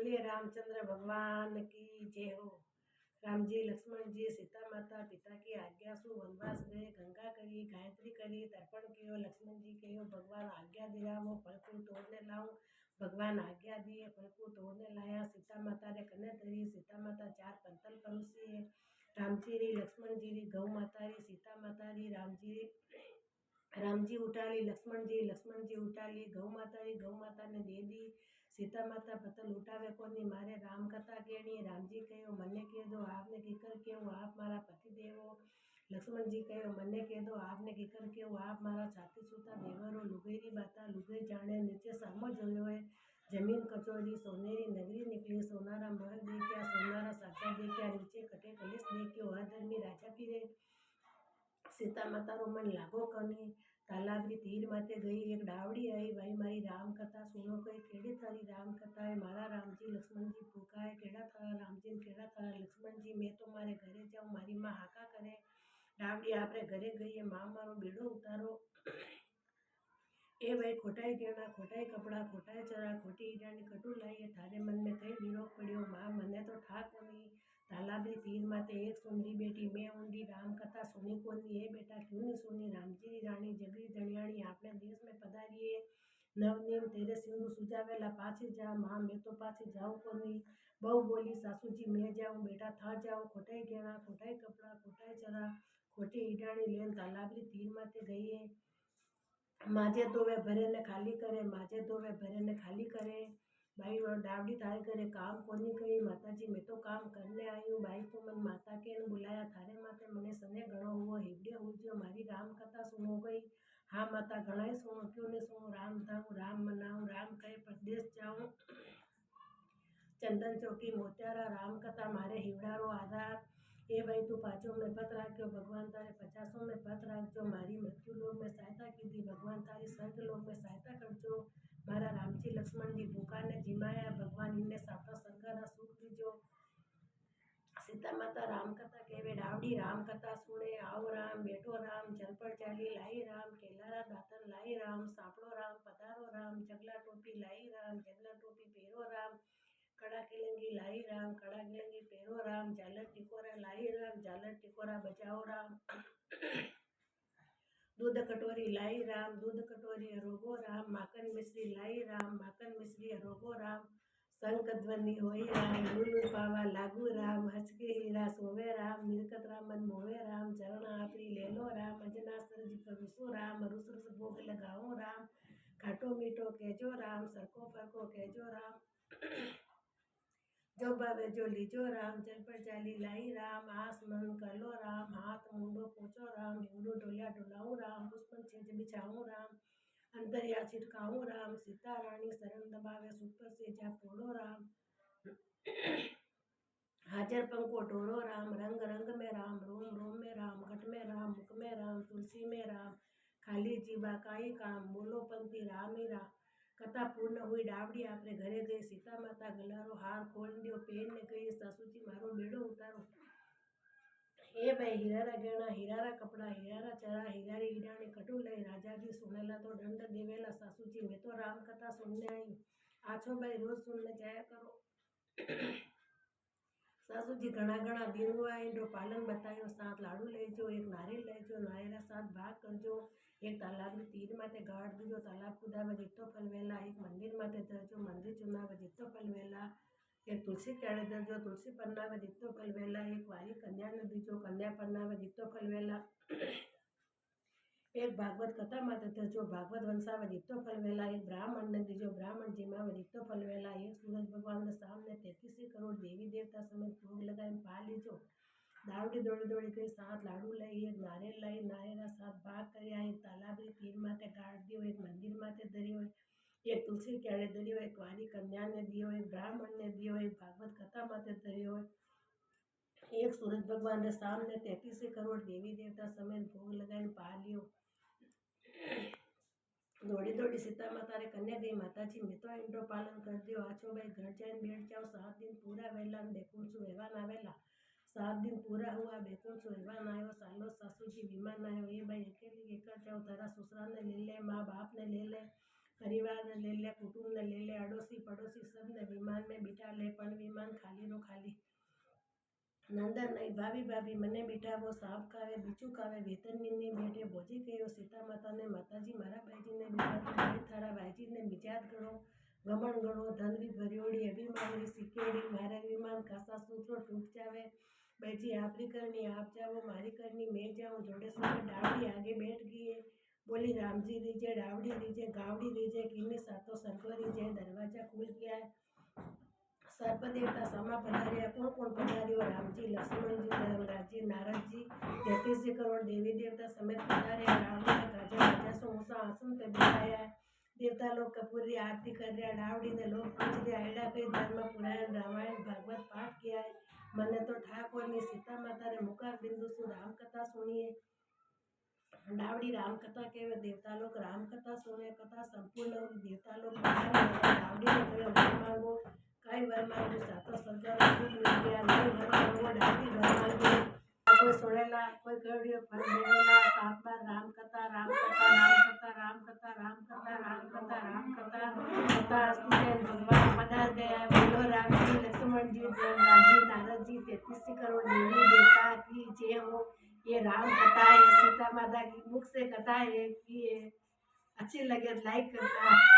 बोलिए रामचंद्र भगवान की जय हो। राम जी लक्ष्मण जी सीता माता पिता की आज्ञा सु वनवास गए। गंगा करी गायत्री करी तर्पण कियो। लक्ष्मण जी कहो भगवान आज्ञा दिलावो फलफूल तोड़ने लाऊं। भगवान आज्ञा दिए फलफूल तोड़ने लाया। सीता माता रे कने धरी। सीता माता 4 पंतल परोसी है। राम जी री लक्ष्मण जी री गौ माता री सीता माता री राम जी उठाली लक्ष्मण जी उठाली गौ माता ने दे दी। सीता माता पतल उठावे कोनी मारे राम कथा केणी। राम जी कहो मने कह दो आपने कीकर केहूँ आप मारा पति देवो। लक्ष्मण जी कहो मने कह दो आपने कीकर केहूँ आप मारा छाती छूता देवरो। लुगई बाता लुगई जाने नीचे सामो जोयो है। जमीन कचोरी सोनेरी नगरी निकली। सोनारा महल देख्या सोनारा साचा देख्या। नीचे कटे कलिस देख्यो हर धर्मी राजा फिरे। सीता माता रो मन लागो कनी। तालाबरी तीर माते गई एक डावड़ी आई। भाई मारी राम कथा सुनो कई केड़ी थारी राम कथा है। मारा राम जी लक्ष्मण जी भूखा है। केड़ा थारा राम जी केड़ा थारा लक्ष्मण जी। मैं तो मारे घरे जाऊँ मारी माँ हाका करे। डावड़ी आपरे घरे गई है माँ मारो बेड़ो उतारो। ए भाई खोटाई गहना खोटाई कपड़ा खोटाई चरा खोटी ईडानी कटू लाई है। थारे मन में कई विरोध पड़ियो माँ मने तो ठा कोनी। तालाबरी तीर माते एक सुंदरी बेटी मैं ऊंडी राम कथा सुनी कोनी। ए बेटा क्यों नहीं सुनी। राम जी री रानी जगरी धनियाणी आपने देश में पधारी है। नवनीम तेरे सिंधु सुजावेला पाछी जा। माँ मैं तो पाछी जाऊँ कोनी। बहु बोली सासू जी मैं जाऊँ बेटा था जाऊँ। खोटाई गहना खोटाई कपड़ा खोटाई चरा खोटी ईडानी लेन तालाबरी तीर माते गई है। माजे तो वे भरे ने खाली करे माजे तो वे भरे ने खाली करे। भाई वो डावड़ी थारे करे काम कोनी कही। माता जी मैं तो काम करने आई हूँ। भाई तो मन माता के ने बुलाया थारे माते मने सने घणो हुआ हिबड़े उजो मारी राम कथा सुनो गई। हाँ माता घणाई सुनो क्यों नहीं सुनो। राम धाम राम मनाऊं राम कहे प्रदेश जाऊं। चंदन चौकी मोत्यारा राम कथा मारे हिवड़ारो आधार। ए भाई तू पाँचों में पत राख्यो भगवान तारे 50 में पत राखजो। मारी मृत्यु लोग में सहायता की थी भगवान तारी स्वर्ग लोग में सहायता करजो। मारा राम जी लक्ष्मण जी भूखा ने जिमाया भगवान इन्हें साता संगारा सुख दीजो। सीता माता राम कथा कहवे डावड़ी राम कथा सुने। आओ राम बैठो राम चल पर चाली लाई राम। केलारा दातन लाई राम सापड़ो राम पधारो राम। जगला टोपी लाई राम जगला टोपी पहरो राम। कड़ा किलंगी लाई राम कड़ा किलंगी पहरो राम। झालर टिकोरा लाई राम झालर टिकोरा बजाओ राम। दूध कटोरी लाई राम दूध कटोरी अरोगो राम। माखन मिश्री लाई राम माखन मिश्री अरोगो राम। शंख ध्वनि होई राम लूलू पावा लागू राम। हंस के हीरा सोवे राम मिलकत राम मन मोवे राम। चरण आपरी ले लो राम अंजना सरजी परुसो राम। रुस रुस भोग लगाओ राम खाटो मीठो कहजो राम। सरको फरको कहजो राम जो भावे जो लीजो राम। चल पर चाली लाई राम आस मन कर लो राम। हाथ मुंडो पोछो राम हिंगलू डोलिया डोलाऊं राम। पुष्पन छेज बिछाऊं राम अंतरिया छिटकाऊं राम। सीता रानी शरण दबावे सुपर से जा पोड़ो राम। हाजर पंखो टोरो राम रंग रंग में राम रोम रोम में राम घट में राम मुख में राम तुलसी में राम। खाली जीवा काई काम बोलो पंथी राम ही राम। कथा पूर्ण हुई डावड़ी आपरे घरे गई। सीता माता गलारो हार खोल दियो पहन ने गई। सासू जी मारो बेड़ो उतारो। ए भाई हीरारा गहना हीरारा कपड़ा हीरारा चरा हीरारी ईडानी कटू लई। राजा जी सुनेला तो दंड देवेला। सासू जी मैं तो राम कथा सुनने आई। आछो भाई रोज सुनने जाया करो। सासू जी घना घना दिन हुआ इनको पालन बतायो। 7 लाडू लेजो एक नारियल लेजो नारियल 7 भाग करजो। एक तालाब में तीर माते गाड़ दीजो तालाब खुदावे जितो फल वेला। एक मंदिर माते धरजो मंदिर चुनावे जितो फल वेला। एक तुलसी क्याड़े धरजो तुलसी पन्नावे जितो फल वेला। एक वारी कन्या ने दीजो कन्या पन्नावे जितो फल वेला। एक भागवत कथा माते धरजो भागवत वंशावे जितो फल वेला। एक ब्राह्मण ने दीजो ब्राह्मण जिमावे जितो फल वेला। एक सूरज भगवान ने सामने 33 करोड़ देवी देवता समेत भोग लगाए पा लीजो। दावड़ी दौड़ी दौड़ी गई 7 लाडू लाई एक नारियल लाई नारियल 7 भाग कर्या। एक तालाबरी तीर माते गाड़ दियो एक मंदिर माते धरियो। एक तुलसी क्याड़े धरियो एक वारी कन्या ने दियो एक ब्राह्मण ने दियो एक भागवत कथा माते धरियो। एक सूरज भगवान ने सामने 33 करोड़ देवी देवता समेत भोग लगाए पा लियो। दौड़ी दौड़ी सीता माता रे कन्या गई माता जी मैं तो इंद्रो पालन कर दियो। आछो भाई घर जाइन बैठ जाओ 7 दिन पूरा वेला बेकुंठ सु हेवान आवेला। 7 दिन पूरा हुआ बेकुंठ सु हेवान आयो। सालो सासू जी विमान आयो। ये भाई अकेली लेकर जाओ तारा ससुरा ने ले ले माँ बाप ने ले ले परिवार ने ले ले कुटुंब ने ले ले अड़ोसी पड़ोसी सब ने विमान विमान में बिठा ले, पण विमान खाली रो खाली। नंदन नहीं, भाभी भाभी मने बिठावो, सांप खावे बीचू खावे, वेतननी नहीं बैठे। भोजी कहो सीता माता ने, माताजी मारा भाईजी ने बिठावो, भाई थारा भाईजी ने मिजाज गणो, गमन गणो, धन भी भरियोड़ी, अभिमानी सिक्योड़ी, मारे विमान खासा सूत्रो टूट जावे। भाईजी आपरी करनी आप जाओ, मारी करनी मैं जाऊं। जोड़े समय डावड़ी आगे बैठ गई है, बोली राम जी रीजे, डावड़ी रीजे, गावड़ी रीजे, किन्नी सातो सरको रीजे। दरवाजा खुल गया है, सर्प देवता समा पधारिया। कौन कौन पधारियो? राम जी, लक्ष्मण जी, धर्मराज जी, नारद जी, 33 करोड़ देवी देवता समेत पधारे। रावण ने गाजा राजा से ऊंचा आसन पे बिठाया है। देवता लोग कपूरी आरती कर रहा। डावड़ी ने लोग पूछ रहे, आयडा कई धर्म पुराण रामायण भागवत पाठ किया है। मने तो ठाकुर ने सीता माता ने मुखार बिंदु सु राम कथा सुनी है। डावड़ी राम कथा कहवे, देवता लोग राम कथा सुने। कथा संपूर्ण हुई, देवता लोग डावड़ी ने कहो वर मांगो। कई वर मांगो, सातो सरदार सुख मिल गया। नहीं वर मांगो, डावड़ी वर मांगो। कोई सुनेला, कोई कहोड़ियो फल देवेला। सात बार राम कथा, राम कथा, राम कथा, राम कथा, राम कथा, राम कथा, राम कथा। कथा हस्ती भगवान पधार गया। बोलो राम जी, लक्ष्मण जी, धर्मराज जी, नारद जी, 33 करोड़ देवी देवता की जय हो। ये राम कथा है, सीता माता की मुख से कथा है। कि अच्छी लगे लाइक करना।